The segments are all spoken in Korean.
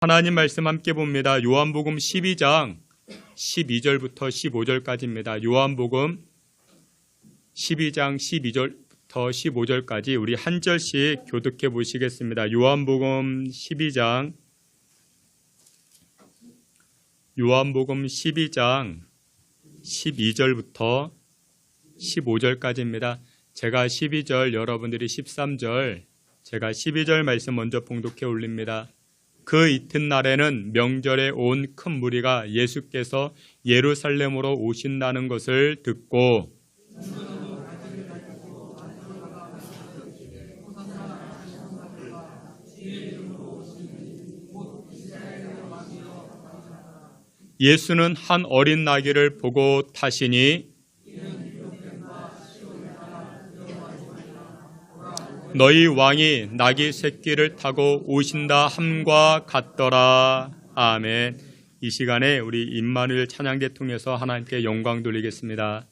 하나님 말씀 함께 봅니다. 요한복음 12장 12절부터 15절까지입니다. 요한복음 12장 12절부터 15절까지 우리 한 절씩 교독해 보시겠습니다. 요한복음 12장 12절부터 15절까지입니다. 제가 12절, 여러분들이 13절, 제가 12절 말씀 먼저 봉독해 올립니다. 그 이튿날에는 명절에 온 큰 무리가 예수께서 예루살렘으로 오신다는 것을 듣고 예수는 한 어린 나귀를 보고 타시니 너희 왕이 나귀 새끼를 타고 오신다 함과 같더라. 아멘. 이 시간에 우리 임마누엘 찬양대 통해서 하나님께 영광 돌리겠습니다.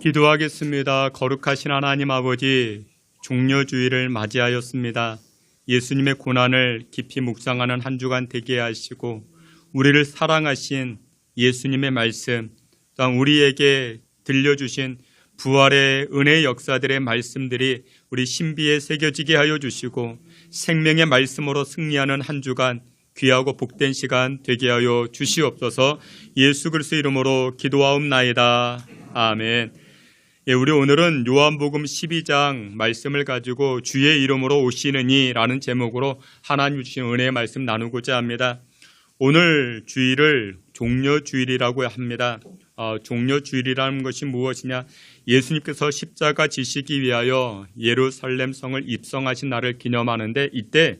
기도하겠습니다. 거룩하신 하나님 아버지, 종려주의를 맞이하였습니다. 예수님의 고난을 깊이 묵상하는 한 주간 되게 하시고 우리를 사랑하신 예수님의 말씀, 또한 우리에게 들려주신 부활의 은혜의 역사들의 말씀들이 우리 신비에 새겨지게 하여 주시고 생명의 말씀으로 승리하는 한 주간 귀하고 복된 시간 되게 하여 주시옵소서. 예수 그리스도의 이름으로 기도하옵나이다. 아멘. 예, 우리 오늘은 요한복음 12장 말씀을 가지고 주의 이름으로 오시느니 라는 제목으로 하나님 주신 은혜의 말씀 나누고자 합니다. 오늘 주일을 종려주일이라고 합니다. 종려주일이라는 것이 무엇이냐? 예수님께서 십자가 지시기 위하여 예루살렘 성을 입성하신 날을 기념하는데 이때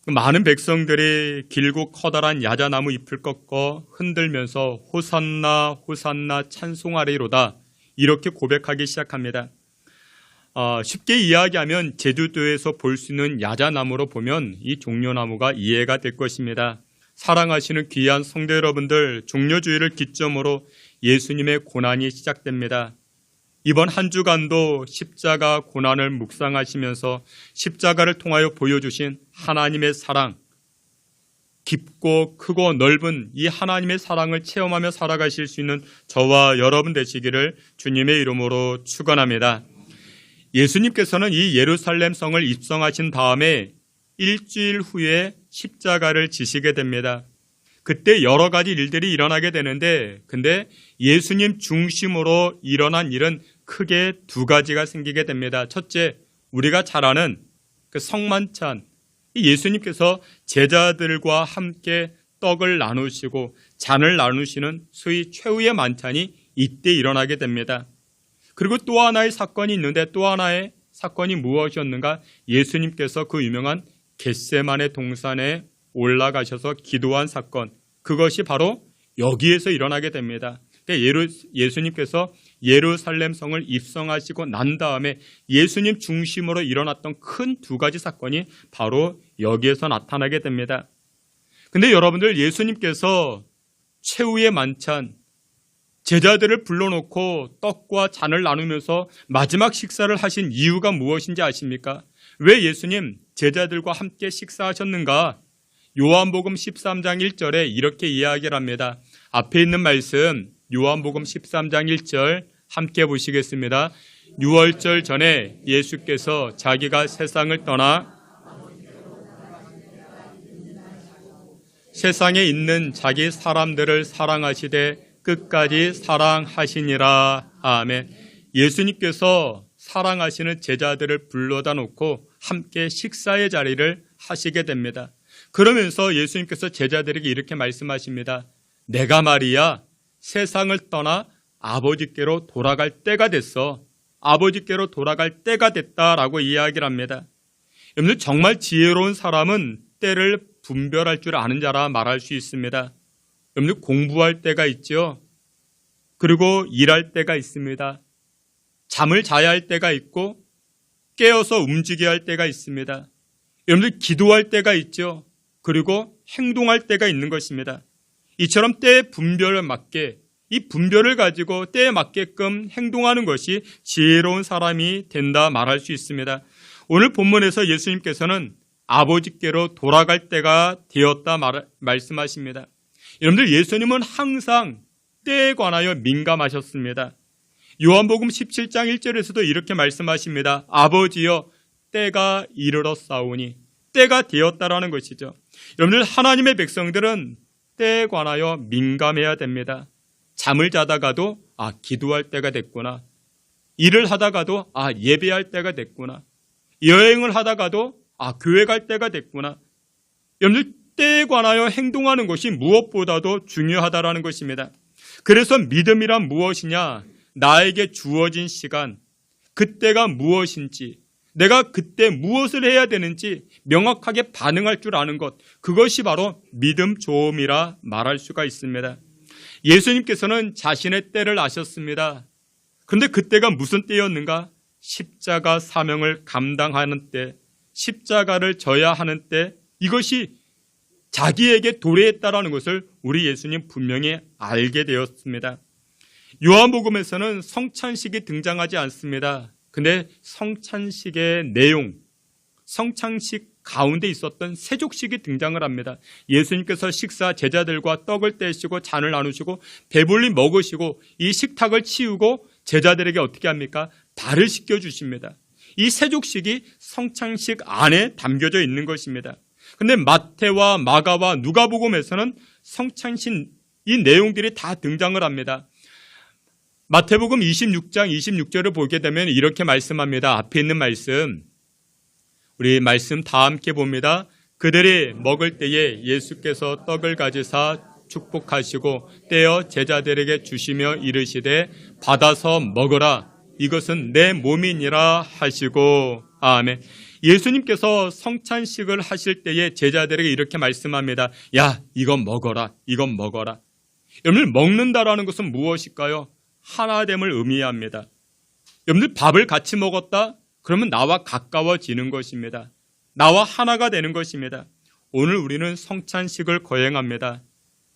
많은 백성들이 길고 커다란 야자나무 잎을 꺾어 흔들면서 호산나 호산나 찬송하리로다 이렇게 고백하기 시작합니다. 쉽게 이야기하면 제주도에서 볼 수 있는 야자나무로 보면 이 종려나무가 이해가 될 것입니다. 사랑하시는 귀한 성도 여러분들, 종려주일을 기점으로 예수님의 고난이 시작됩니다. 이번 한 주간도 십자가 고난을 묵상하시면서 십자가를 통하여 보여주신 하나님의 사랑, 깊고 크고 넓은 이 하나님의 사랑을 체험하며 살아가실 수 있는 저와 여러분 되시기를 주님의 이름으로 축원합니다. 예수님께서는 이 예루살렘 성을 입성하신 다음에 일주일 후에 십자가를 지시게 됩니다. 그때 여러 가지 일들이 일어나게 되는데 근데 예수님 중심으로 일어난 일은 크게 두 가지가 생기게 됩니다. 첫째, 우리가 잘 아는 그 성만찬, 예수님께서 제자들과 함께 떡을 나누시고 잔을 나누시는 소위 최후의 만찬이 이때 일어나게 됩니다. 그리고 또 하나의 사건이 있는데 또 하나의 사건이 무엇이었는가? 예수님께서 그 유명한 겟세마네 동산에 올라가셔서 기도한 사건, 그것이 바로 여기에서 일어나게 됩니다. 예수님께서 예루살렘 성을 입성하시고 난 다음에 예수님 중심으로 일어났던 큰 두 가지 사건이 바로 여기에서 나타나게 됩니다. 근데 여러분들, 예수님께서 최후의 만찬, 제자들을 불러놓고 떡과 잔을 나누면서 마지막 식사를 하신 이유가 무엇인지 아십니까? 왜 예수님 제자들과 함께 식사하셨는가? 요한복음 13장 1절에 이렇게 이야기를 합니다. 앞에 있는 말씀 요한복음 13장 1절 함께 보시겠습니다. 유월절 전에 예수께서 자기가 세상을 떠나 세상에 있는 자기 사람들을 사랑하시되 끝까지 사랑하시니라. 아멘. 예수님께서 사랑하시는 제자들을 불러다 놓고 함께 식사의 자리를 하시게 됩니다. 그러면서 예수님께서 제자들에게 이렇게 말씀하십니다. 내가 말이야 세상을 떠나 아버지께로 돌아갈 때가 됐어. 아버지께로 돌아갈 때가 됐다라고 이야기를 합니다. 여러분, 정말 지혜로운 사람은 때를 분별할 줄 아는 자라 말할 수 있습니다. 여러분, 공부할 때가 있죠. 그리고 일할 때가 있습니다. 잠을 자야 할 때가 있고 깨어서 움직여야 할 때가 있습니다. 여러분들, 기도할 때가 있죠. 그리고 행동할 때가 있는 것입니다. 이처럼 때의 분별에 맞게, 이 분별을 가지고 때에 맞게끔 행동하는 것이 지혜로운 사람이 된다 말할 수 있습니다. 오늘 본문에서 예수님께서는 아버지께로 돌아갈 때가 되었다 말씀하십니다. 여러분들, 예수님은 항상 때에 관하여 민감하셨습니다. 요한복음 17장 1절에서도 이렇게 말씀하십니다. 아버지여, 때가 이르렀사오니, 때가 되었다라는 것이죠. 여러분들, 하나님의 백성들은 때에 관하여 민감해야 됩니다. 잠을 자다가도 기도할 때가 됐구나. 일을 하다가도 예배할 때가 됐구나. 여행을 하다가도 교회 갈 때가 됐구나. 여러분들, 때에 관하여 행동하는 것이 무엇보다도 중요하다라는 것입니다. 그래서 믿음이란 무엇이냐? 나에게 주어진 시간, 그때가 무엇인지, 내가 그때 무엇을 해야 되는지 명확하게 반응할 줄 아는 것, 그것이 바로 믿음 조음이라 말할 수가 있습니다. 예수님께서는 자신의 때를 아셨습니다. 그런데 그때가 무슨 때였는가? 십자가 사명을 감당하는 때, 십자가를 져야 하는 때, 이것이 자기에게 도래했다라는 것을 우리 예수님 분명히 알게 되었습니다. 요한복음에서는 성찬식이 등장하지 않습니다. 근데 성찬식의 내용, 성찬식 가운데 있었던 세족식이 등장을 합니다. 예수님께서 식사, 제자들과 떡을 떼시고 잔을 나누시고 배불리 먹으시고 이 식탁을 치우고 제자들에게 어떻게 합니까? 발을 씻겨주십니다. 이 세족식이 성찬식 안에 담겨져 있는 것입니다. 근데 마태와 마가와 누가복음에서는 성찬식 이 내용들이 다 등장을 합니다. 마태복음 26장 26절을 보게 되면 이렇게 말씀합니다. 앞에 있는 말씀, 우리 말씀 다 함께 봅니다. 그들이 먹을 때에 예수께서 떡을 가지사 축복하시고 떼어 제자들에게 주시며 이르시되 받아서 먹으라, 이것은 내 몸이니라 하시고. 아멘. 예수님께서 성찬식을 하실 때에 제자들에게 이렇게 말씀합니다. 야, 이건 먹어라, 이건 먹어라. 여러분들, 먹는다라는 것은 무엇일까요? 하나됨을 의미합니다. 여러분들, 밥을 같이 먹었다? 그러면 나와 가까워지는 것입니다. 나와 하나가 되는 것입니다. 오늘 우리는 성찬식을 거행합니다.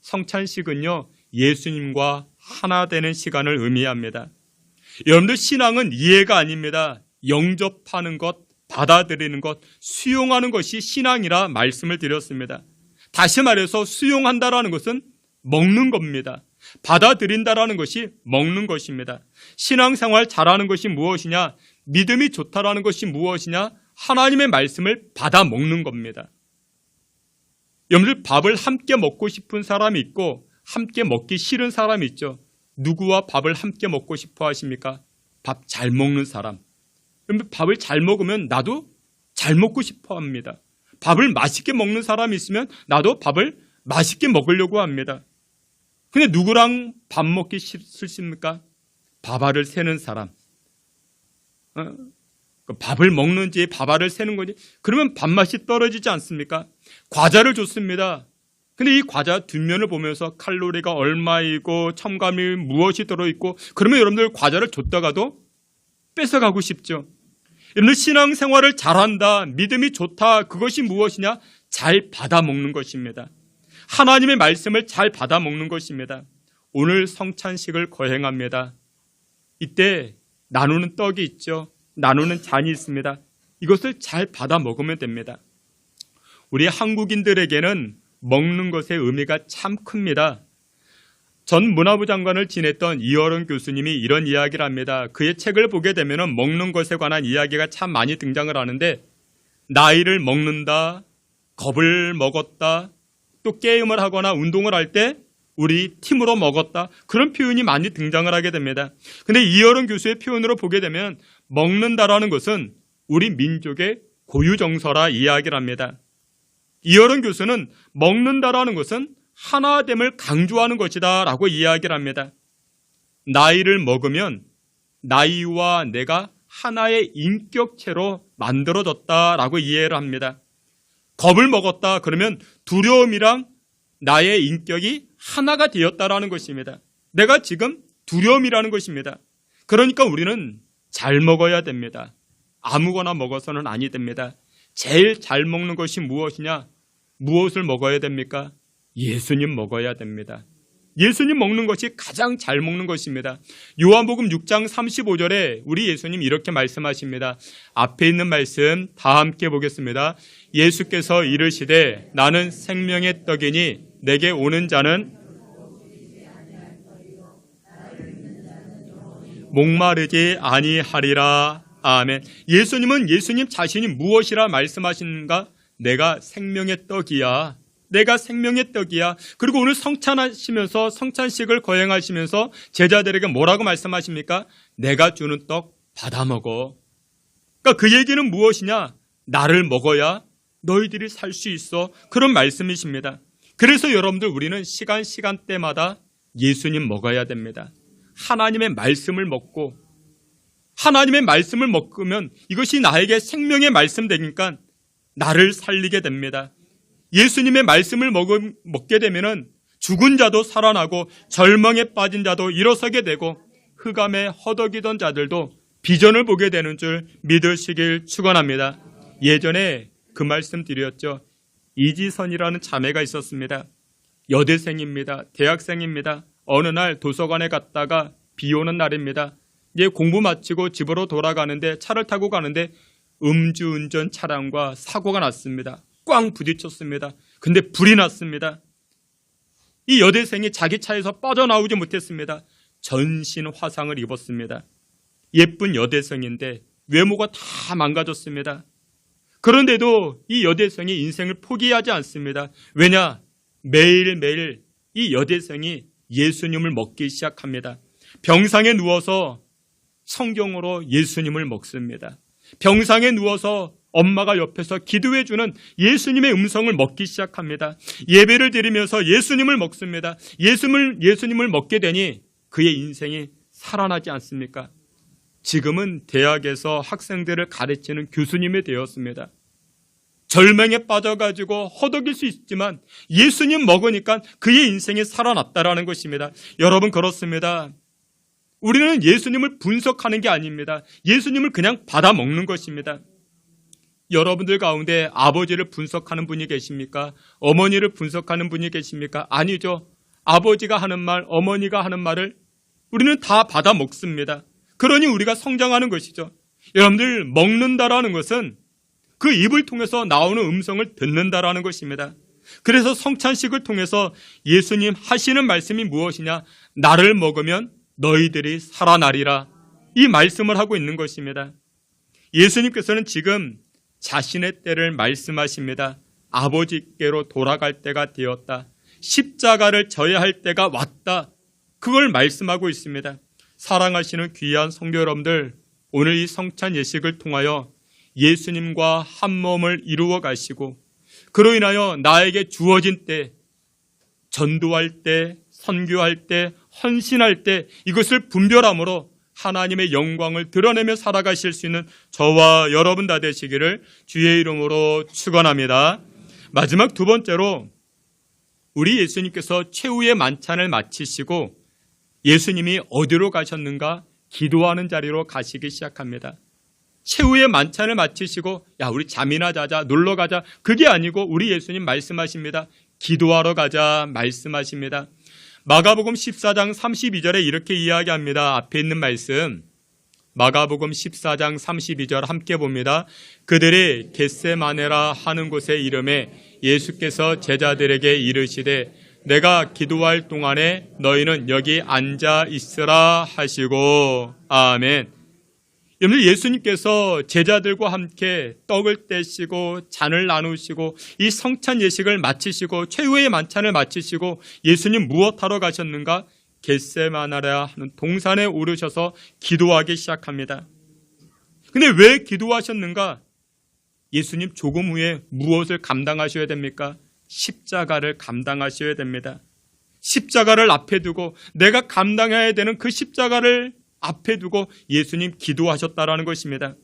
성찬식은요, 예수님과 하나 되는 시간을 의미합니다. 여러분들 신앙은 이해가 아닙니다. 영접하는 것, 받아들이는 것, 수용하는 것이 신앙이라 말씀을 드렸습니다. 다시 말해서 수용한다라는 것은 먹는 겁니다. 받아들인다라는 것이 먹는 것입니다. 신앙생활 잘하는 것이 무엇이냐? 믿음이 좋다라는 것이 무엇이냐? 하나님의 말씀을 받아 먹는 겁니다. 여러분들 밥을 함께 먹고 싶은 사람이 있고 함께 먹기 싫은 사람이 있죠. 누구와 밥을 함께 먹고 싶어 하십니까? 밥 잘 먹는 사람. 여러분 밥을 잘 먹으면 나도 잘 먹고 싶어 합니다. 밥을 맛있게 먹는 사람이 있으면 나도 밥을 맛있게 먹으려고 합니다. 근데 누구랑 밥 먹기 싫습니까? 밥알을 세는 사람. 밥을 먹는지 밥알을 세는 건지 그러면 밥맛이 떨어지지 않습니까? 과자를 줬습니다. 근데 이 과자 뒷면을 보면서 칼로리가 얼마이고 첨가물 무엇이 들어있고 그러면 여러분들 과자를 줬다가도 뺏어가고 싶죠. 여러분들 신앙생활을 잘한다, 믿음이 좋다, 그것이 무엇이냐? 잘 받아먹는 것입니다. 하나님의 말씀을 잘 받아먹는 것입니다. 오늘 성찬식을 거행합니다. 이때 나누는 떡이 있죠. 나누는 잔이 있습니다. 이것을 잘 받아먹으면 됩니다. 우리 한국인들에게는 먹는 것의 의미가 참 큽니다. 전 문화부 장관을 지냈던 이어른 교수님이 이런 이야기를 합니다. 그의 책을 보게 되면 먹는 것에 관한 이야기가 참 많이 등장을 하는데 나이를 먹는다, 겁을 먹었다, 또 게임을 하거나 운동을 할 때 우리 팀으로 먹었다, 그런 표현이 많이 등장을 하게 됩니다. 근데 이어른 교수의 표현으로 보게 되면 먹는다라는 것은 우리 민족의 고유정서라 이야기를 합니다. 이어른 교수는 먹는다라는 것은 하나됨을 강조하는 것이다 라고 이야기를 합니다. 나이를 먹으면 나이와 내가 하나의 인격체로 만들어졌다라고 이해를 합니다. 겁을 먹었다 그러면 두려움이랑 나의 인격이 하나가 되었다라는 것입니다. 내가 지금 두려움이라는 것입니다. 그러니까 우리는 잘 먹어야 됩니다. 아무거나 먹어서는 아니 됩니다. 제일 잘 먹는 것이 무엇이냐? 무엇을 먹어야 됩니까? 예수님 먹어야 됩니다. 예수님 먹는 것이 가장 잘 먹는 것입니다. 요한복음 6장 35절에 우리 예수님 이렇게 말씀하십니다. 앞에 있는 말씀 다 함께 보겠습니다. 예수께서 이르시되 나는 생명의 떡이니 내게 오는 자는 목마르지 아니하리라. 아멘. 예수님은 예수님 자신이 무엇이라 말씀하시는가? 내가 생명의 떡이야. 내가 생명의 떡이야. 그리고 오늘 성찬하시면서 성찬식을 거행하시면서 제자들에게 뭐라고 말씀하십니까? 내가 주는 떡 받아 먹어. 그러니까 그 얘기는 무엇이냐? 나를 먹어야 너희들이 살 수 있어. 그런 말씀이십니다. 그래서 여러분들 우리는 시간대마다 예수님 먹어야 됩니다. 하나님의 말씀을 먹고 하나님의 말씀을 먹으면 이것이 나에게 생명의 말씀 되니까 나를 살리게 됩니다. 예수님의 말씀을 먹게 되면 죽은 자도 살아나고 절망에 빠진 자도 일어서게 되고 흑암에 허덕이던 자들도 비전을 보게 되는 줄 믿으시길 축원합니다. 예전에 그 말씀 드렸죠. 이지선이라는 자매가 있었습니다. 여대생입니다. 대학생입니다. 어느 날 도서관에 갔다가 비 오는 날입니다. 이제 공부 마치고 집으로 돌아가는데 차를 타고 가는데 음주운전 차량과 사고가 났습니다. 꽝 부딪혔습니다. 근데 불이 났습니다. 이 여대생이 자기 차에서 빠져나오지 못했습니다. 전신 화상을 입었습니다. 예쁜 여대생인데 외모가 다 망가졌습니다. 그런데도 이 여대생이 인생을 포기하지 않습니다. 왜냐? 매일매일 이 여대생이 예수님을 먹기 시작합니다. 병상에 누워서 성경으로 예수님을 먹습니다. 병상에 누워서 엄마가 옆에서 기도해주는 예수님의 음성을 먹기 시작합니다. 예배를 드리면서 예수님을 먹습니다. 예수님을 먹게 되니 그의 인생이 살아나지 않습니까? 지금은 대학에서 학생들을 가르치는 교수님이 되었습니다. 절망에 빠져가지고 허덕일 수 있지만 예수님 먹으니까 그의 인생이 살아났다라는 것입니다. 여러분 그렇습니다. 우리는 예수님을 분석하는 게 아닙니다. 예수님을 그냥 받아 먹는 것입니다. 여러분들 가운데 아버지를 분석하는 분이 계십니까? 어머니를 분석하는 분이 계십니까? 아니죠. 아버지가 하는 말, 어머니가 하는 말을 우리는 다 받아 먹습니다. 그러니 우리가 성장하는 것이죠. 여러분들, 먹는다라는 것은 그 입을 통해서 나오는 음성을 듣는다라는 것입니다. 그래서 성찬식을 통해서 예수님 하시는 말씀이 무엇이냐? 나를 먹으면 너희들이 살아나리라. 이 말씀을 하고 있는 것입니다. 예수님께서는 지금 자신의 때를 말씀하십니다. 아버지께로 돌아갈 때가 되었다. 십자가를 져야 할 때가 왔다. 그걸 말씀하고 있습니다. 사랑하시는 귀한 성도 여러분들, 오늘 이 성찬 예식을 통하여 예수님과 한 몸을 이루어 가시고 그로 인하여 나에게 주어진 때, 전도할 때, 선교할 때, 헌신할 때 이것을 분별함으로 하나님의 영광을 드러내며 살아가실 수 있는 저와 여러분 다 되시기를 주의 이름으로 축원합니다. 마지막 두 번째로 우리 예수님께서 최후의 만찬을 마치시고 예수님이 어디로 가셨는가? 기도하는 자리로 가시기 시작합니다. 최후의 만찬을 마치시고 야 우리 잠이나 자자, 놀러 가자, 그게 아니고 우리 예수님 말씀하십니다. 기도하러 가자 말씀하십니다. 마가복음 14장 32절에 이렇게 이야기합니다. 앞에 있는 말씀 마가복음 14장 32절 함께 봅니다. 그들이 겟세마네라 하는 곳에 이름에 예수께서 제자들에게 이르시되 내가 기도할 동안에 너희는 여기 앉아 있으라 하시고. 아멘. 여러분, 예수님께서 제자들과 함께 떡을 떼시고 잔을 나누시고 이 성찬 예식을 마치시고 최후의 만찬을 마치시고 예수님 무엇하러 가셨는가? 겟세마네라 하는 동산에 오르셔서 기도하기 시작합니다. 근데 왜 기도하셨는가? 예수님 조금 후에 무엇을 감당하셔야 됩니까? 십자가를 감당하셔야 됩니다. 십자가를 앞에 두고 내가 감당해야 되는 그 십자가를 앞에 두고 예수님 기도하셨다라는 것입니다.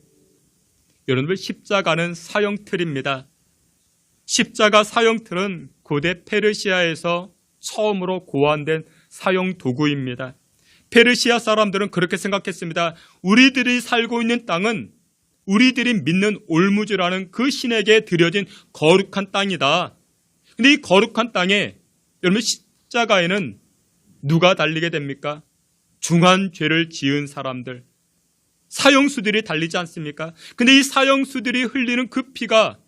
여러분, 십자가는 사형틀입니다. 십자가 사형틀은 고대 페르시아에서 처음으로 고안된 사형 도구입니다. 페르시아 사람들은 그렇게 생각했습니다. 우리들이 살고 있는 땅은 우리들이 믿는 올무즈라는 그 신에게 드려진 거룩한 땅이다. 근데 이 거룩한 땅에 여러분 십자가에는 누가 달리게 됩니까? 중한 죄를 지은 사람들, 사형수들이 달리지 않습니까? 근데 이 사형수들이 흘리는 그 피가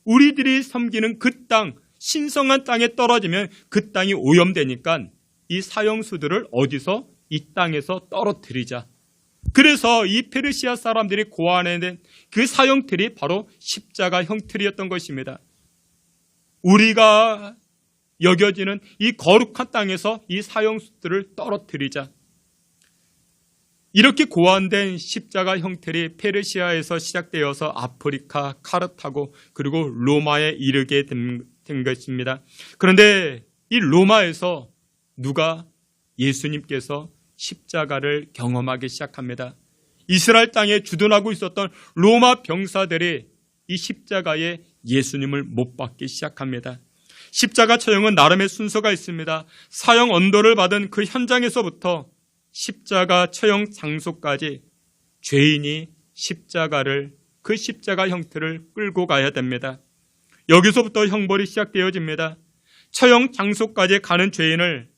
우리들이 섬기는 그 땅, 신성한 땅에 떨어지면 그 땅이 오염되니까 이 사형수들을 어디서? 이 땅에서 떨어뜨리자. 그래서 이 페르시아 사람들이 고안해낸 그 사형틀이 바로 십자가 형틀이었던 것입니다. 우리가 여겨지는 이 거룩한 땅에서 이 사형수들을 떨어뜨리자. 이렇게 고안된 십자가 형틀이 페르시아에서 시작되어서 아프리카, 카르타고 그리고 로마에 이르게 된 것입니다. 그런데 이 로마에서 누가? 예수님께서 십자가를 경험하기 시작합니다. 이스라엘 땅에 주둔하고 있었던 로마 병사들이 이 십자가에 예수님을 못 박기 시작합니다. 십자가 처형은 나름의 순서가 있습니다. 사형 언도를 받은 그 현장에서부터 십자가 처형 장소까지 죄인이 그 십자가 형틀을 끌고 가야 됩니다. 여기서부터 형벌이 시작되어집니다. 처형 장소까지 가는 죄인을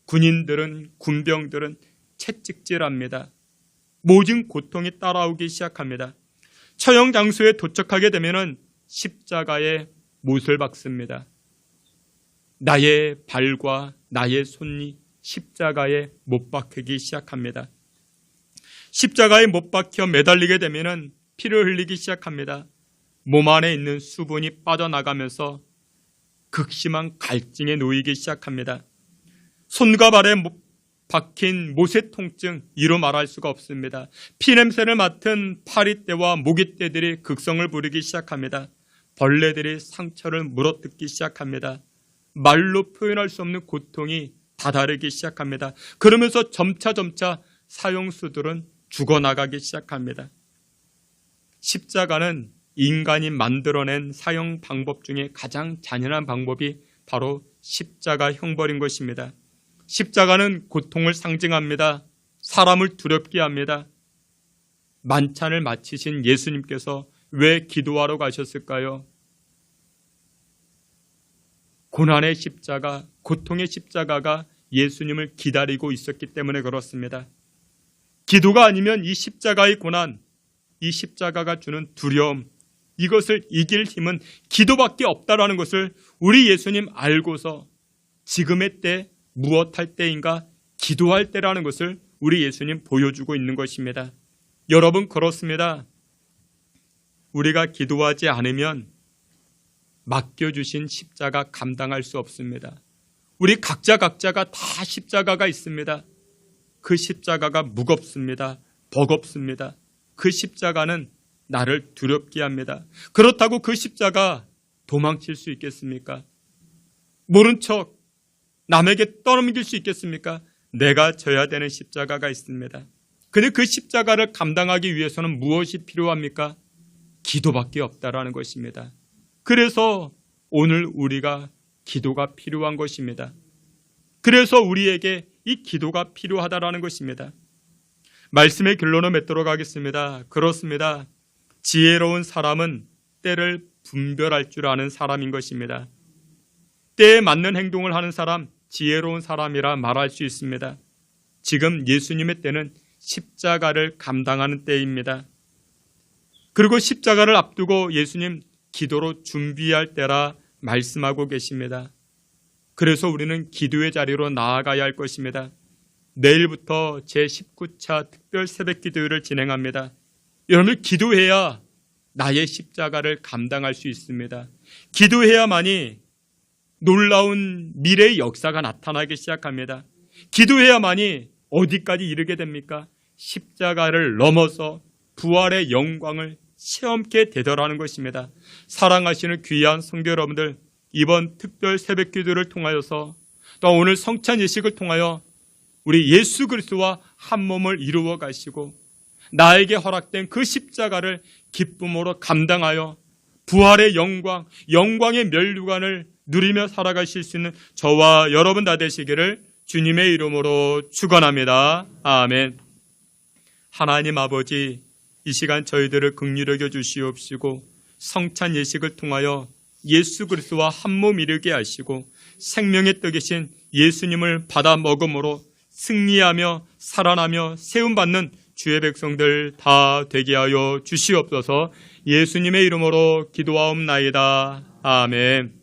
군인들은, 군병들은 채찍질합니다. 모진 고통이 따라오기 시작합니다. 처형 장소에 도착하게 되면 십자가에 못을 박습니다. 나의 발과 나의 손이 십자가에 못 박히기 시작합니다. 십자가에 못 박혀 매달리게 되면 피를 흘리기 시작합니다. 몸 안에 있는 수분이 빠져나가면서 극심한 갈증에 놓이기 시작합니다. 손과 발에 박힌 못의 통증, 이루 말할 수가 없습니다. 피냄새를 맡은 파리떼와 모기떼들이 극성을 부리기 시작합니다. 벌레들이 상처를 물어뜯기 시작합니다. 말로 표현할 수 없는 고통이 다다르기 시작합니다. 그러면서 점차 사형수들은 죽어나가기 시작합니다. 십자가는 인간이 만들어낸 사형 방법 중에 가장 잔인한 방법이 바로 십자가 형벌인 것입니다. 십자가는 고통을 상징합니다. 사람을 두렵게 합니다. 만찬을 마치신 예수님께서 왜 기도하러 가셨을까요? 고난의 십자가, 고통의 십자가가 예수님을 기다리고 있었기 때문에 그렇습니다. 기도가 아니면 이 십자가의 고난, 이 십자가가 주는 두려움, 이것을 이길 힘은 기도밖에 없다라는 것을 우리 예수님 알고서 지금의 때 무엇할 때인가? 기도할 때라는 것을 우리 예수님 보여주고 있는 것입니다. 여러분, 그렇습니다. 우리가 기도하지 않으면 맡겨주신 십자가 감당할 수 없습니다. 우리 각자가 다 십자가가 있습니다. 그 십자가가 무겁습니다. 버겁습니다. 그 십자가는 나를 두렵게 합니다. 그렇다고 그 십자가 도망칠 수 있겠습니까? 모른 척 남에게 떠넘길 수 있겠습니까? 내가 져야 되는 십자가가 있습니다. 근데 그 십자가를 감당하기 위해서는 무엇이 필요합니까? 기도밖에 없다라는 것입니다. 그래서 오늘 우리가 기도가 필요한 것입니다. 그래서 우리에게 이 기도가 필요하다라는 것입니다. 말씀의 결론을 맺도록 하겠습니다. 그렇습니다. 지혜로운 사람은 때를 분별할 줄 아는 사람인 것입니다. 때에 맞는 행동을 하는 사람, 지혜로운 사람이라 말할 수 있습니다. 지금 예수님의 때는 십자가를 감당하는 때입니다. 그리고 십자가를 앞두고 예수님 기도로 준비할 때라 말씀하고 계십니다. 그래서 우리는 기도의 자리로 나아가야 할 것입니다. 내일부터 제19차 특별 새벽 기도회를 진행합니다. 여러분들 기도해야 나의 십자가를 감당할 수 있습니다. 기도해야만이 놀라운 미래의 역사가 나타나기 시작합니다. 기도해야만이 어디까지 이르게 됩니까? 십자가를 넘어서 부활의 영광을 체험케 되더라는 것입니다. 사랑하시는 귀한 성도 여러분들, 이번 특별 새벽 기도를 통하여서 또 오늘 성찬 예식을 통하여 우리 예수 그리스도와 한 몸을 이루어 가시고 나에게 허락된 그 십자가를 기쁨으로 감당하여 부활의 영광, 영광의 면류관을 누리며 살아가실 수 있는 저와 여러분 다 되시기를 주님의 이름으로 축원합니다. 아멘. 하나님 아버지, 이 시간 저희들을 긍휼히 여겨 주시옵시고 성찬 예식을 통하여 예수 그리스도와 한 몸 이루게 하시고 생명의 떡이신 예수님을 받아 먹음으로 승리하며 살아나며 세움받는 주의 백성들 다 되게 하여 주시옵소서. 예수님의 이름으로 기도하옵나이다. 아멘.